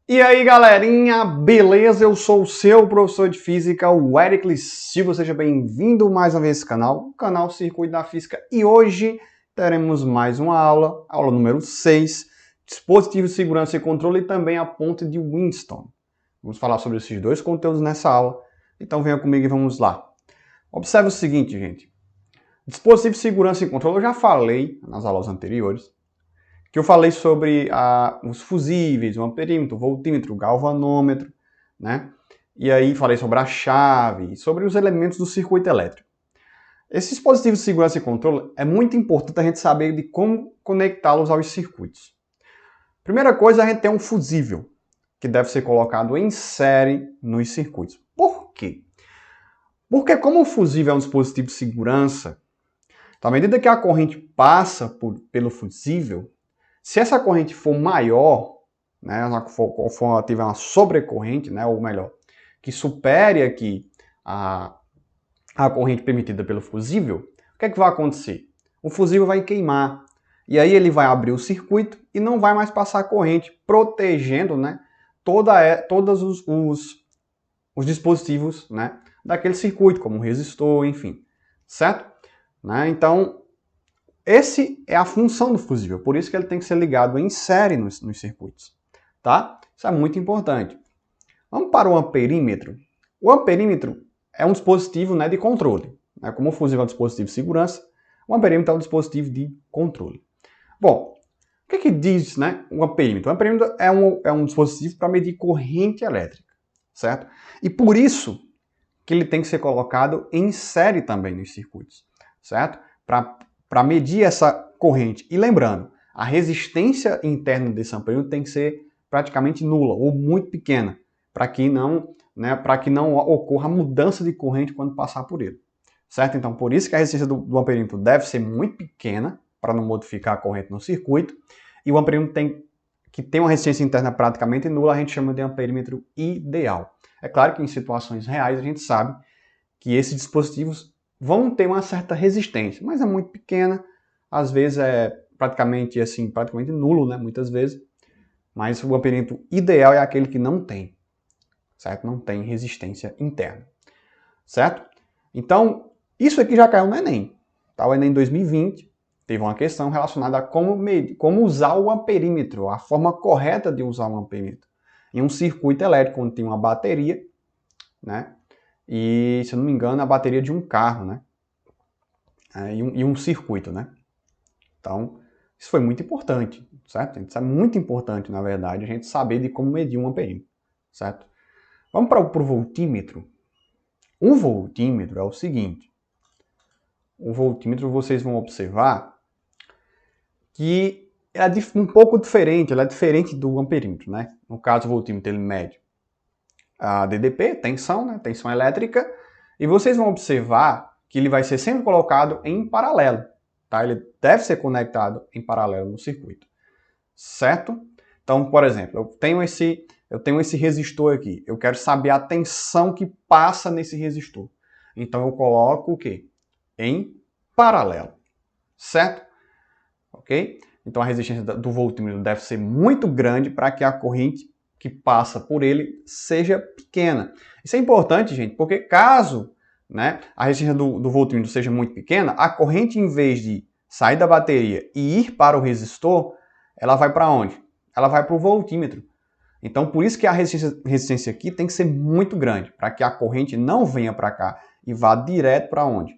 E aí, galerinha, beleza? Eu sou o seu professor de física, o Ericles Silva. Seja bem-vindo mais uma vez a esse canal, o canal Circuito da Física. E hoje teremos mais uma aula número 6, dispositivo de segurança e controle e também a ponte de Winston. Vamos falar sobre esses dois conteúdos nessa aula. Então venha comigo e vamos lá. Observe o seguinte, gente. Dispositivo de segurança e controle eu já falei nas aulas anteriores. Que eu falei sobre os fusíveis, o amperímetro, o voltímetro, o galvanômetro, né? E aí falei sobre a chave, sobre os elementos do circuito elétrico. Esses dispositivos de segurança e controle é muito importante a gente saber de como conectá-los aos circuitos. Primeira coisa, a gente tem um fusível, que deve ser colocado em série nos circuitos. Por quê? Porque como o fusível é um dispositivo de segurança, à medida que a corrente passa pelo fusível, se essa corrente for maior, né, tiver uma sobrecorrente, né, ou melhor, que supere aqui a corrente permitida pelo fusível, o que é que vai acontecer? O fusível vai queimar, e aí ele vai abrir o circuito e não vai mais passar a corrente, protegendo, né, todos os dispositivos, né, daquele circuito, como o resistor, enfim, certo? Né? Então, essa é a função do fusível, por isso que ele tem que ser ligado em série nos circuitos, tá? Isso é muito importante. Vamos para o amperímetro. O amperímetro é um dispositivo, né, de controle. Né? Como o fusível é um dispositivo de segurança, o amperímetro é um dispositivo de controle. Bom, o que diz, né, o amperímetro? O amperímetro é um dispositivo para medir corrente elétrica, certo? E por isso que ele tem que ser colocado em série também nos circuitos, certo? Para medir essa corrente. E lembrando, a resistência interna desse amperímetro tem que ser praticamente nula ou muito pequena, para que não ocorra mudança de corrente quando passar por ele. Certo? Então, por isso que a resistência do amperímetro deve ser muito pequena, para não modificar a corrente no circuito, e o amperímetro que tem uma resistência interna praticamente nula, a gente chama de amperímetro ideal. É claro que em situações reais a gente sabe que esses dispositivos vão ter uma certa resistência, mas é muito pequena, às vezes é praticamente nulo, né, muitas vezes, mas o amperímetro ideal é aquele que não tem, certo? Não tem resistência interna, certo? Então, isso aqui já caiu no Enem, tá? O Enem 2020 teve uma questão relacionada a como usar o amperímetro, a forma correta de usar o amperímetro em um circuito elétrico onde tem uma bateria, né? E, se eu não me engano, a bateria de um carro, né? E um circuito, né? Então, isso foi muito importante, certo? Isso é muito importante, na verdade, a gente saber de como medir um amperímetro, certo? Vamos para o voltímetro. O voltímetro é o seguinte. O voltímetro, vocês vão observar que é um pouco diferente, ele é diferente do amperímetro, né? No caso, o voltímetro ele mede a DDP, tensão, né? Tensão elétrica, e vocês vão observar que ele vai ser sempre colocado em paralelo, tá? Ele deve ser conectado em paralelo no circuito, certo? Então, por exemplo, eu tenho esse resistor aqui, eu quero saber a tensão que passa nesse resistor. Então eu coloco o quê? Em paralelo, certo? Ok? Então a resistência do voltímetro deve ser muito grande para que a corrente que passa por ele seja pequena. Isso é importante, gente, porque caso, né, a resistência do voltímetro seja muito pequena, a corrente, em vez de sair da bateria e ir para o resistor, ela vai para onde? Ela vai para o voltímetro. Então, por isso que a resistência aqui tem que ser muito grande, para que a corrente não venha para cá e vá direto para onde?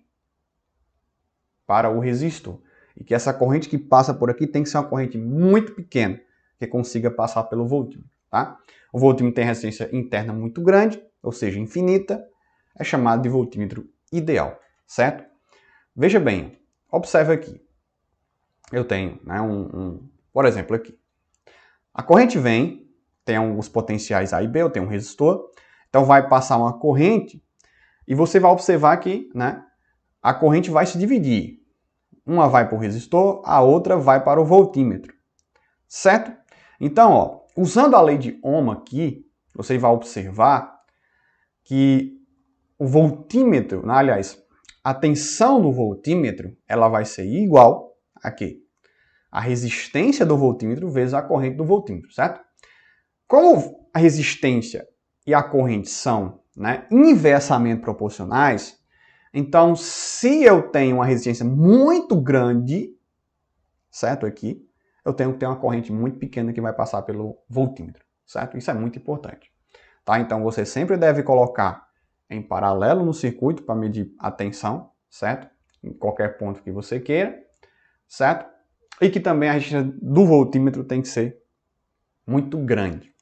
Para o resistor. E que essa corrente que passa por aqui tem que ser uma corrente muito pequena, que consiga passar pelo voltímetro. Tá? O voltímetro tem resistência interna muito grande, ou seja, infinita, é chamado de voltímetro ideal, certo? Veja bem, observe aqui. Eu tenho, né, por exemplo, aqui. A corrente vem, tem alguns potenciais A e B, eu tenho um resistor, então vai passar uma corrente e você vai observar que, né, a corrente vai se dividir. Uma vai para o resistor, a outra vai para o voltímetro, certo? Então, ó, usando a lei de Ohm aqui, você vai observar que o voltímetro, né, aliás, a tensão do voltímetro, ela vai ser igual a quê? A resistência do voltímetro vezes a corrente do voltímetro, certo? Como a resistência e a corrente são, né, inversamente proporcionais, então se eu tenho uma resistência muito grande, certo? Aqui, eu tenho que ter uma corrente muito pequena que vai passar pelo voltímetro, certo? Isso é muito importante. Tá? Então você sempre deve colocar em paralelo no circuito para medir a tensão, certo? Em qualquer ponto que você queira, certo? E que também a resistência do voltímetro tem que ser muito grande,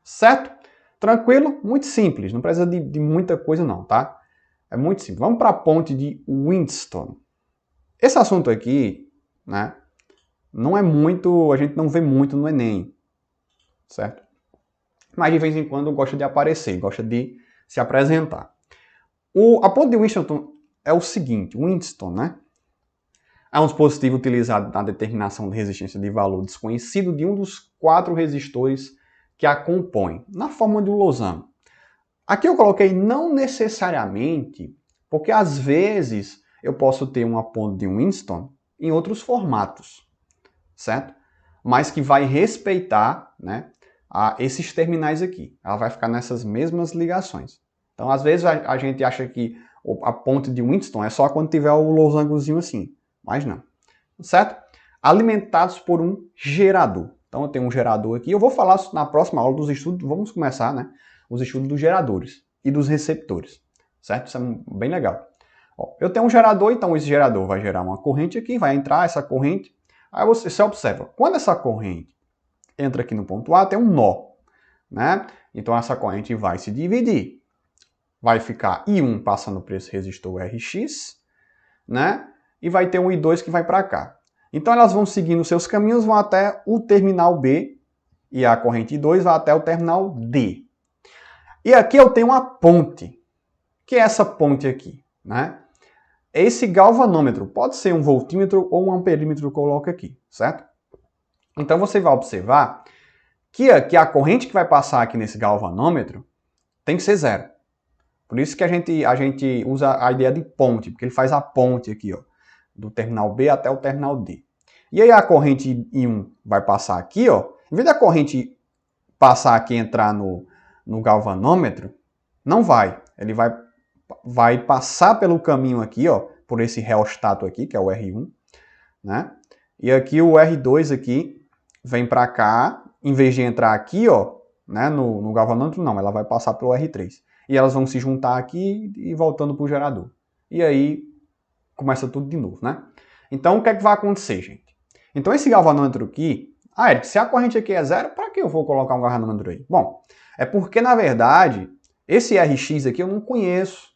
certo? Tranquilo? Muito simples, não precisa de muita coisa não, tá? É muito simples. Vamos para a ponte de Winston. Esse assunto aqui, né, não é muito, a gente não vê muito no Enem, certo? Mas de vez em quando gosta de aparecer, gosta de se apresentar. A ponte de Winston é o seguinte, Winston, né? É um dispositivo utilizado na determinação de resistência de valor desconhecido de um dos 4 resistores que a compõem, na forma de um losango. Aqui eu coloquei não necessariamente, porque às vezes eu posso ter uma ponte de Winston em outros formatos, certo? Mas que vai respeitar, né, esses terminais aqui. Ela vai ficar nessas mesmas ligações. Então, às vezes a gente acha que a ponte de Winston é só quando tiver o losangozinho assim, mas não, certo? Alimentados por um gerador. Então, eu tenho um gerador aqui. Eu vou falar na próxima aula dos estudos, vamos começar, né, os estudos dos geradores e dos receptores, certo? Isso é bem legal. Ó, eu tenho um gerador, então esse gerador vai gerar uma corrente aqui, vai entrar essa corrente. Aí você observa, quando essa corrente entra aqui no ponto A, tem um nó, né? Então essa corrente vai se dividir. Vai ficar I1 passando por esse resistor RX, né? E vai ter um I2 que vai para cá. Então elas vão seguindo seus caminhos, vão até o terminal B, e a corrente I2 vai até o terminal D. E aqui eu tenho uma ponte, que é essa ponte aqui, né? Esse galvanômetro pode ser um voltímetro ou um amperímetro, coloca aqui, certo? Então você vai observar que aqui a corrente que vai passar aqui nesse galvanômetro tem que ser zero. Por isso que a gente usa a ideia de ponte, porque ele faz a ponte aqui, ó, do terminal B até o terminal D. E aí a corrente I1 vai passar aqui, ó. Em vez da corrente passar aqui e entrar no galvanômetro, não vai. Ele vai passar pelo caminho aqui, ó, por esse reostato aqui, que é o R1, né? E aqui o R2 aqui vem para cá, em vez de entrar aqui, ó, né, no galvanômetro, não, ela vai passar pelo R3. E elas vão se juntar aqui e voltando para o gerador. E aí começa tudo de novo, né? Então o que é que vai acontecer, gente? Então esse galvanômetro aqui, Eric, se a corrente aqui é zero, para que eu vou colocar um galvanômetro aí? Bom, é porque na verdade esse RX aqui eu não conheço.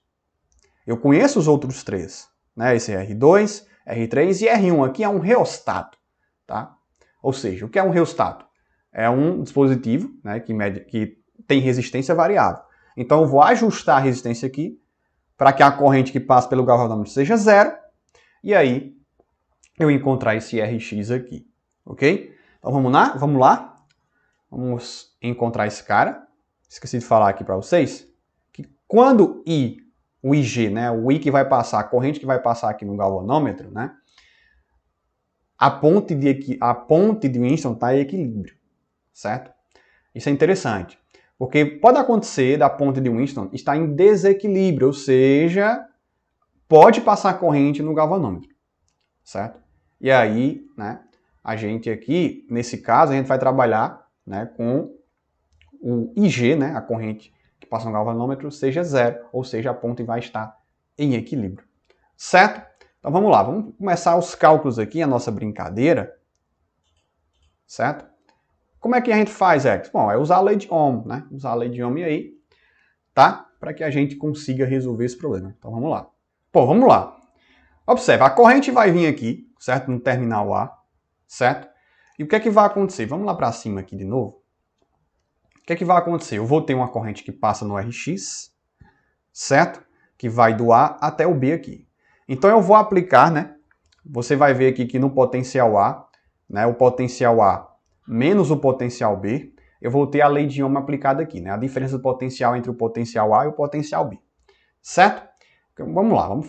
Eu conheço os outros 3, né? Esse R2, R3 e R1 aqui é um reostato, tá? Ou seja, o que é um reostato? É um dispositivo, né, que tem resistência variável. Então eu vou ajustar a resistência aqui para que a corrente que passa pelo galvanômetro seja zero e aí eu encontrar esse RX aqui, ok? Então vamos lá? Vamos encontrar esse cara. Esqueci de falar aqui para vocês que quando o IG, né, o I que vai passar, a corrente que vai passar aqui no galvanômetro, né, a ponte de Winston está em equilíbrio, certo? Isso é interessante, porque pode acontecer da ponte de Winston estar em desequilíbrio, ou seja, pode passar corrente no galvanômetro, certo? E aí, né, a gente aqui, nesse caso, a gente vai trabalhar, né, com o IG, né, a corrente que passa no galvanômetro, seja zero, ou seja, a ponte vai estar em equilíbrio, certo? Então vamos lá, vamos começar os cálculos aqui, a nossa brincadeira, certo? Como é que a gente faz, Eric? Bom, é usar a lei de Ohm, né? Usar a lei de Ohm aí, tá? Para que a gente consiga resolver esse problema. Então vamos lá. Pô, vamos lá. Observe, a corrente vai vir aqui, certo? No terminal A, certo? E o que é que vai acontecer? Vamos lá para cima aqui de novo. O que é que vai acontecer? Eu vou ter uma corrente que passa no RX, certo? Que vai do A até o B aqui. Então eu vou aplicar, né? Você vai ver aqui que no potencial A, né? O potencial A menos o potencial B, eu vou ter a lei de Ohm aplicada aqui, né? A diferença do potencial entre o potencial A e o potencial B, certo? Então, vamos lá, vamos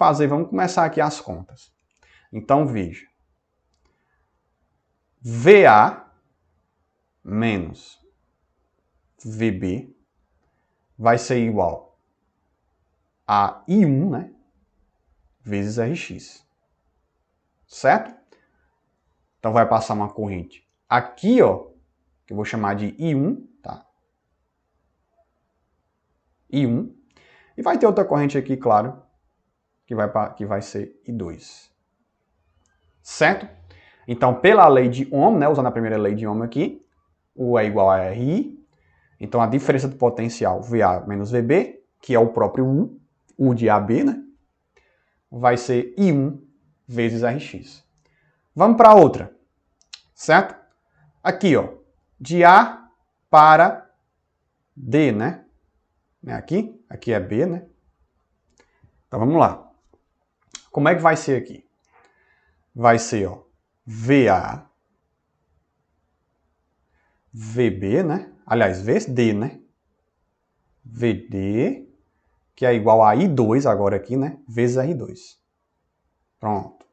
começar aqui as contas. Então veja, VA menos VB vai ser igual a I1, né? Vezes RX. Certo? Então vai passar uma corrente aqui, ó, que eu vou chamar de I1, tá? I1. E vai ter outra corrente aqui, claro, que vai ser I2. Certo? Então, pela lei de Ohm, né, usando a primeira lei de Ohm aqui, U é igual a RI. Então, a diferença do potencial VA menos VB, que é o próprio U de AB, né, vai ser I1 vezes RX. Vamos para outra, certo? Aqui, ó, de A para D, né? Aqui é B, né? Então, vamos lá. Como é que vai ser aqui? Vai ser, ó, VA, VB, né? Aliás, VD, né? VD, que é igual a I2 agora aqui, né? Vezes R2. Pronto.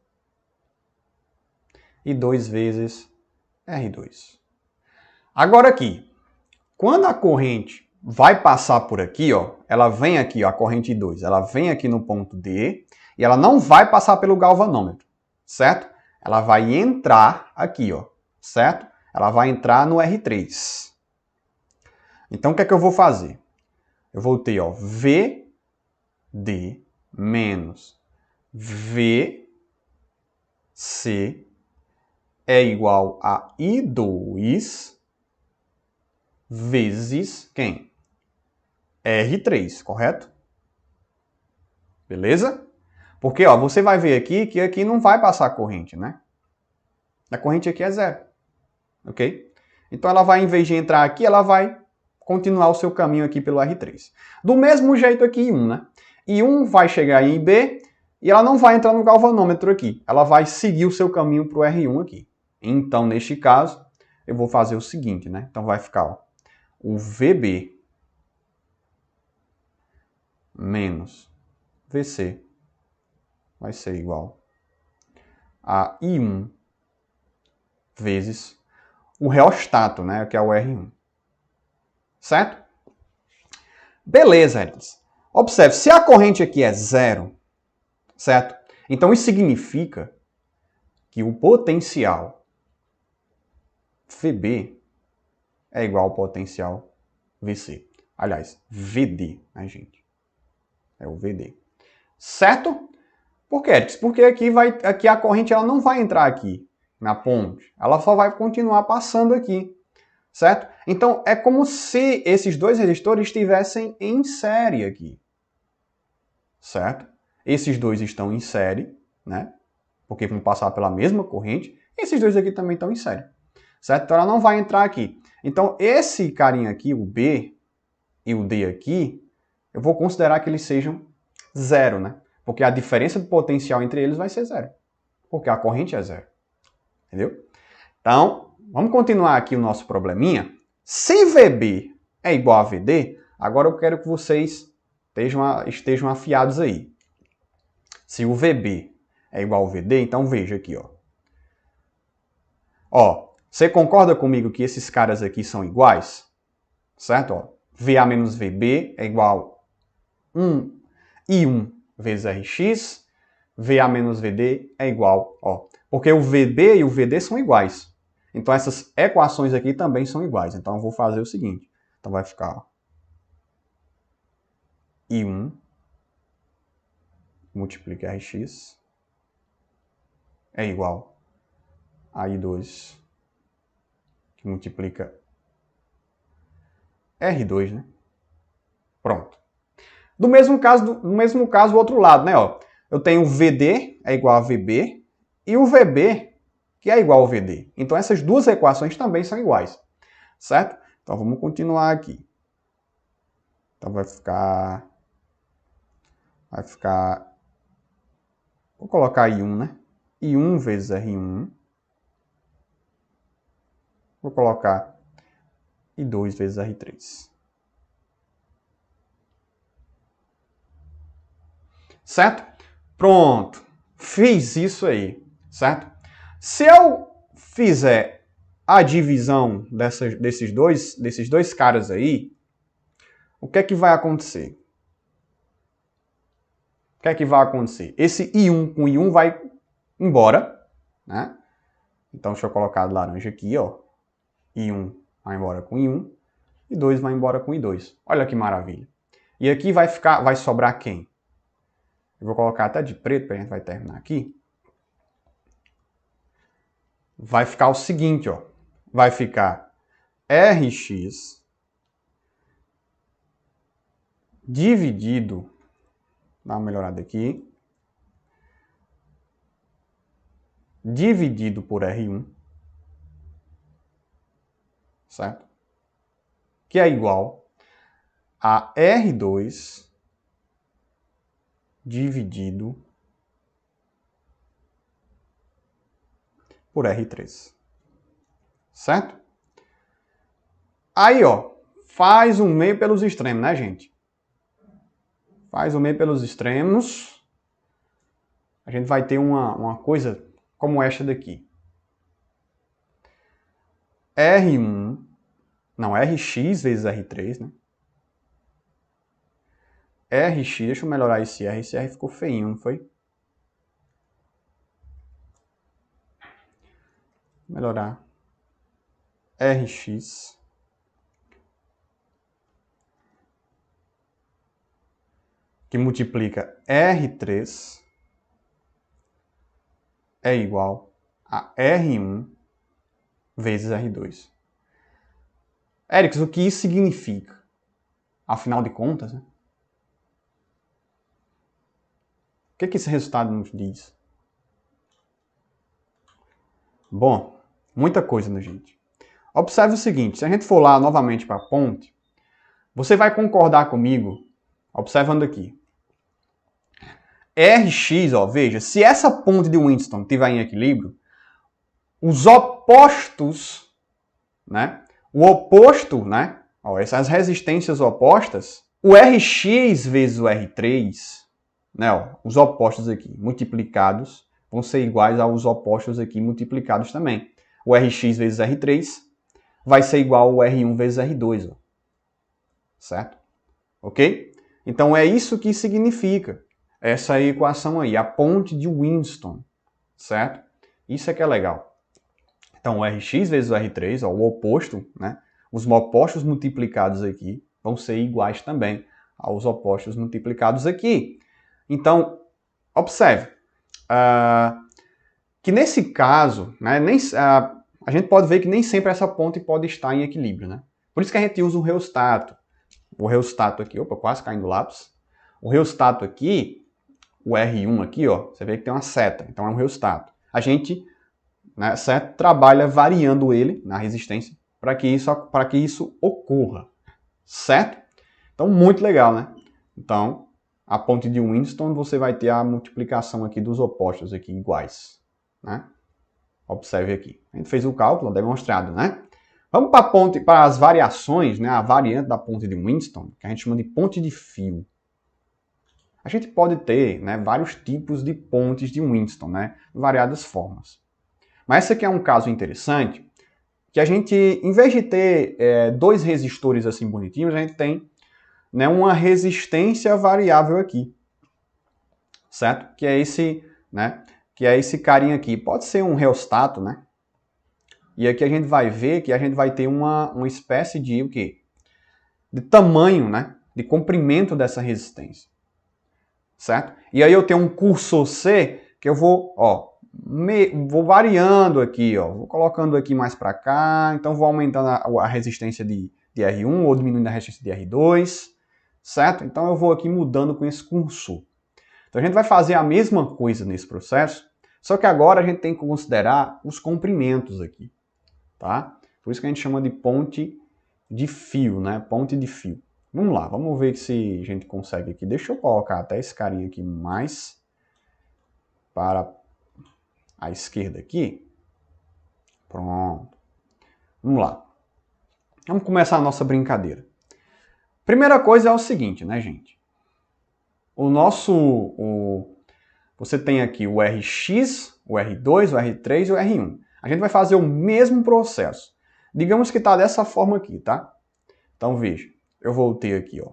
I2 vezes R2. Agora aqui, quando a corrente vai passar por aqui, ó, ela vem aqui, ó, a corrente I2, ela vem aqui no ponto D e ela não vai passar pelo galvanômetro, certo? Ela vai entrar aqui, ó, certo? Ela vai entrar no R3. Então, o que é que eu vou fazer? Eu vou ter, ó, VD menos VC é igual a I2 vezes quem? R3, correto? Beleza? Porque, ó, você vai ver aqui que aqui não vai passar corrente, né? A corrente aqui é zero, ok? Então ela vai, em vez de entrar aqui, ela vai continuar o seu caminho aqui pelo R3. Do mesmo jeito aqui I1, né? I1 vai chegar em IB e ela não vai entrar no galvanômetro aqui. Ela vai seguir o seu caminho para o R1 aqui. Então, neste caso, eu vou fazer o seguinte, né? Então vai ficar, ó, o VB menos VC vai ser igual a I1 vezes o reostato, né, que é o R1. Certo? Beleza, Edson. Observe, se a corrente aqui é zero, certo? Então isso significa que o potencial VB é igual ao potencial VC. Aliás, VD, né, gente? É o VD. Certo? Por quê? Porque aqui a corrente ela não vai entrar aqui na ponte. Ela só vai continuar passando aqui. Certo? Então, é como se esses dois resistores estivessem em série aqui. Certo? Esses dois estão em série, né? Porque vão passar pela mesma corrente. Esses dois aqui também estão em série. Certo? Então, ela não vai entrar aqui. Então, esse carinha aqui, o B e o D aqui, eu vou considerar que eles sejam zero, né? Porque a diferença de potencial entre eles vai ser zero. Porque a corrente é zero. Entendeu? Então, vamos continuar aqui o nosso probleminha. Se VB é igual a VD, agora eu quero que vocês estejam afiados aí. Se o VB é igual ao VD, então veja aqui, ó. Ó, você concorda comigo que esses caras aqui são iguais? Certo? Ó, VA menos VB é igual a I1 vezes RX, VA menos VD é igual, ó, porque o VB e o VD são iguais. Então essas equações aqui também são iguais. Então eu vou fazer o seguinte. Então vai ficar, ó, I1 multiplica RX é igual a I2 que multiplica R2, né? Pronto. No mesmo caso, o outro lado, né? Ó, eu tenho VD é igual a VB e o VB que é igual ao VD. Então essas duas equações também são iguais, certo? Então vamos continuar aqui. Então vai ficar, vou colocar I1, né? I1 vezes R1. Vou colocar I2 vezes R3. Certo? Pronto. Fiz isso aí, certo? Se eu fizer a divisão desses dois caras aí, o que é que vai acontecer? O que é que vai acontecer? Esse I1 com I1 vai embora, né? Então, deixa eu colocar de laranja aqui, ó. I1 vai embora com I1 e 2 vai embora com I2. Olha que maravilha. E aqui vai sobrar quem? Eu vou colocar até de preto, para a gente vai terminar aqui. Vai ficar o seguinte, ó. Vai ficar Rx dividido, dá uma melhorada aqui, dividido por R1, certo? Que é igual a R2 dividido por R3, certo? Aí, ó, faz o meio pelos extremos, né, gente? Faz o meio pelos extremos. A gente vai ter uma coisa como esta daqui. R1, não, Rx vezes R3, né? Rx, deixa eu melhorar esse R ficou feinho, não foi? Melhorar. Rx que multiplica R3 é igual a R1 vezes R2. Erics, o que isso significa? Afinal de contas, né? O que esse resultado nos diz? Bom, muita coisa, né, gente? Observe o seguinte, se a gente for lá novamente para a ponte, você vai concordar comigo, observando aqui. Rx, ó, veja, se essa ponte de Winston estiver em equilíbrio, os opostos, né? O oposto, né? Ó, essas resistências opostas, o Rx vezes o R3, né? Ó, os opostos aqui multiplicados vão ser iguais aos opostos aqui multiplicados também. O Rx vezes R3 vai ser igual ao R1 vezes R2, ó. Certo? Ok? Então é isso que significa essa equação aí, a ponte de Winston, certo? Isso é que é legal. Então, o Rx vezes o R3, ó, o oposto, né? Os opostos multiplicados aqui vão ser iguais também aos opostos multiplicados aqui. Então, observe que nesse caso, né, a gente pode ver que nem sempre essa ponte pode estar em equilíbrio, né? Por isso que a gente usa o reostato. O reostato aqui, opa, quase caindo o lápis. O reostato aqui, o R1 aqui, ó, você vê que tem uma seta, então é um reostato. A gente, né, certo, trabalha variando ele na resistência para que isso ocorra, certo? Então, muito legal, né? Então, a ponte de Winston, você vai ter a multiplicação aqui dos opostos aqui iguais, né? Observe aqui. A gente fez o cálculo, demonstrado, né? Vamos para a ponte, para as variações, né? A variante da ponte de Winston, que a gente chama de ponte de fio. A gente pode ter, né, vários tipos de pontes de Winston, né? Variadas formas. Mas esse aqui é um caso interessante, que a gente, em vez de ter dois resistores assim bonitinhos, a gente tem, né, uma resistência variável aqui, certo? Que é esse, né? Que é esse carinha aqui. Pode ser um reostato, né? E aqui a gente vai ver que a gente vai ter uma espécie de o quê? De tamanho, né? De comprimento dessa resistência, certo? E aí eu tenho um cursor C que eu vou, ó, vou variando aqui, ó, vou colocando aqui mais para cá, então vou aumentando a resistência de R1 ou diminuindo a resistência de R2, certo? Então eu vou aqui mudando com esse cursor. Então a gente vai fazer a mesma coisa nesse processo, só que agora a gente tem que considerar os comprimentos aqui, tá? Por isso que a gente chama de ponte de fio, né? Ponte de fio. Vamos lá, vamos ver se a gente consegue aqui. Deixa eu colocar até esse carinha aqui mais para a esquerda aqui. Pronto. Vamos lá. Vamos começar a nossa brincadeira. Primeira coisa é o seguinte, né, gente? Você tem aqui o Rx, o R2, o R3 e o R1. A gente vai fazer o mesmo processo. Digamos que está dessa forma aqui, tá? Então veja, eu vou ter aqui, ó.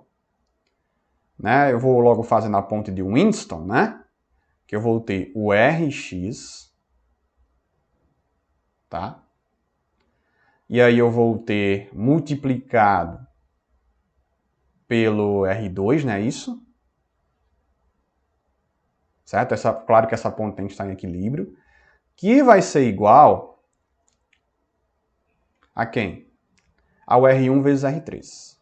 Né? Eu vou logo fazer na ponte de Winston, né? Que eu vou ter o Rx, tá? E aí eu vou ter multiplicado pelo R2, né? Isso. Certo? Claro que essa ponte tem que estar em equilíbrio. Que vai ser igual a quem? Ao R1 vezes R3.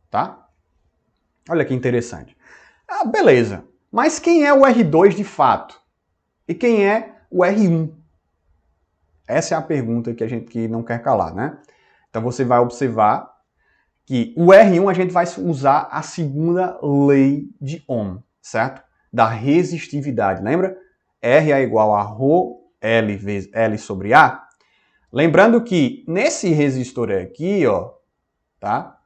Tá? Olha que interessante. Ah, beleza. Mas quem é o R2 de fato? E quem é o R1? Essa é a pergunta que a gente que não quer calar, né? Então você vai observar que o R1 a gente vai usar a segunda lei de Ohm, certo? Da resistividade, lembra? R é igual a ρ L vezes L sobre A. Lembrando que nesse resistor aqui, ó, tá?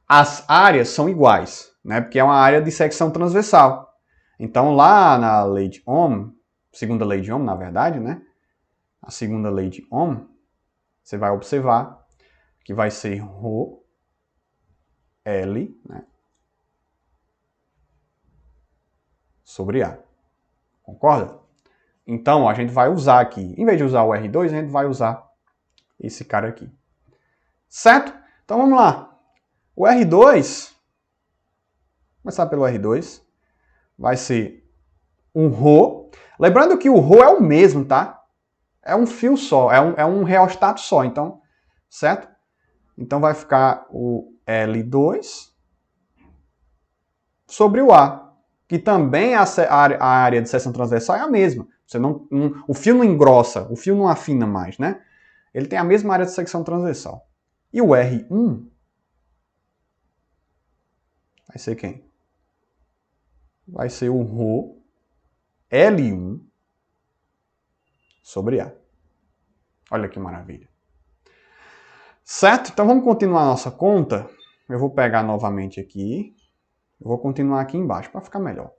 As áreas são iguais, né? Porque é uma área de secção transversal. Então lá na lei de Ohm, segunda lei de Ohm, na verdade, né? A segunda lei de Ohm, você vai observar que vai ser ρ L, né? Sobre A. Concorda? Então, a gente vai usar aqui, em vez de usar o R2, a gente vai usar esse cara aqui. Certo? Então, vamos lá. O R2, começar pelo R2, vai ser um ρ. Lembrando que o ρ é o mesmo, tá? É um fio só, é um reostato só, então, certo? Então, vai ficar o L2 sobre o A, que também a área de seção transversal é a mesma. Você o fio não engrossa, o fio não afina mais, né? Ele tem a mesma área de secção transversal. E o R1 vai ser quem? Vai ser o ρ L1 sobre A. Olha que maravilha. Certo? Então vamos continuar a nossa conta. Eu vou pegar novamente aqui. Eu vou continuar aqui embaixo para ficar melhor.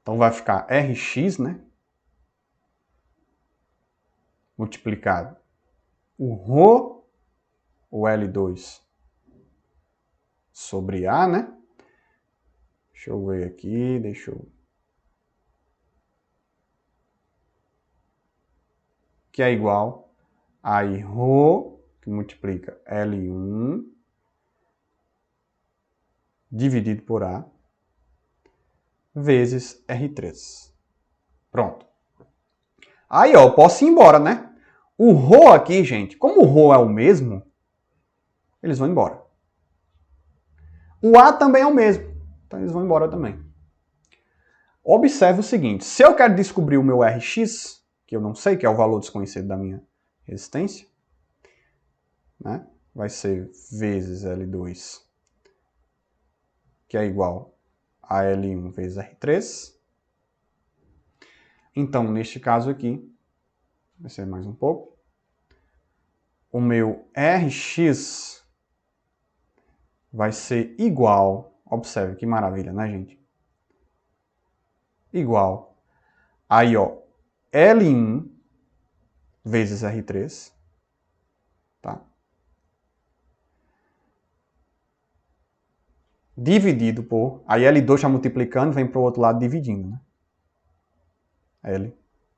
Então vai ficar Rx, né? Multiplicado o ρ, o L2 sobre A, né? Deixa eu ver aqui, que é igual a ρ, que multiplica L1, dividido por A, vezes R3. Pronto. Aí, ó, eu posso ir embora, né? O ρ aqui, gente, como o ρ é o mesmo, eles vão embora. O A também é o mesmo, então eles vão embora também. Observe o seguinte, se eu quero descobrir o meu Rx, que eu não sei, que é o valor desconhecido da minha resistência, né? Vai ser vezes L2, que é igual a L1 vezes R3. Então, neste caso aqui, vai ser mais um pouco. O meu Rx vai ser igual, observe que maravilha, né, gente? Igual, aí ó, L1 vezes R3, tá? Dividido por, aí L2 está multiplicando, vem para o outro lado dividindo, né?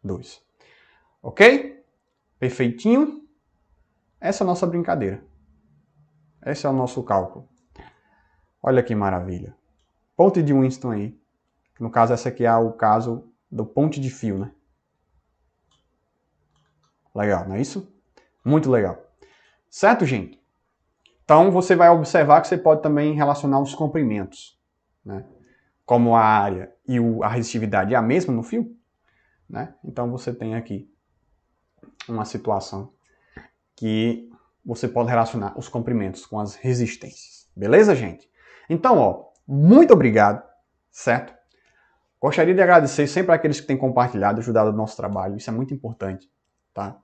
L2. Ok? Perfeitinho? Essa é a nossa brincadeira. Esse é o nosso cálculo. Olha que maravilha. Ponte de Winston aí. No caso, essa aqui é o caso do ponte de fio, né? Legal, não é isso? Muito legal. Certo, gente? Então, você vai observar que você pode também relacionar os comprimentos, né? Como a área e a resistividade é a mesma no fio, né? Então, você tem aqui uma situação que você pode relacionar os comprimentos com as resistências. Beleza, gente? Então, ó, muito obrigado, certo? Gostaria de agradecer sempre àqueles que têm compartilhado, ajudado o nosso trabalho. Isso é muito importante, tá?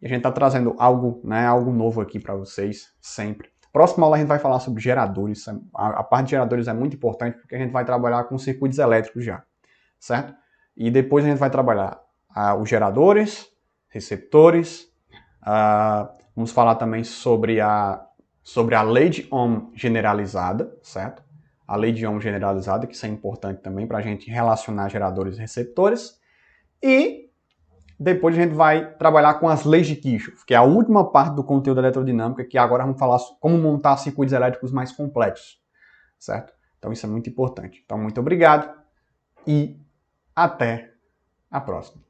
E a gente está trazendo algo, né, algo novo aqui para vocês, sempre. Próxima aula a gente vai falar sobre geradores. A parte de geradores é muito importante porque a gente vai trabalhar com circuitos elétricos já, certo? E depois a gente vai trabalhar os geradores, receptores, vamos falar também sobre a lei de Ohm generalizada, certo? A lei de Ohm generalizada, que isso é importante também para a gente relacionar geradores e receptores. E depois a gente vai trabalhar com as leis de Kirchhoff, que é a última parte do conteúdo da eletrodinâmica, que agora vamos falar como montar circuitos elétricos mais complexos, certo? Então isso é muito importante. Então muito obrigado e até a próxima.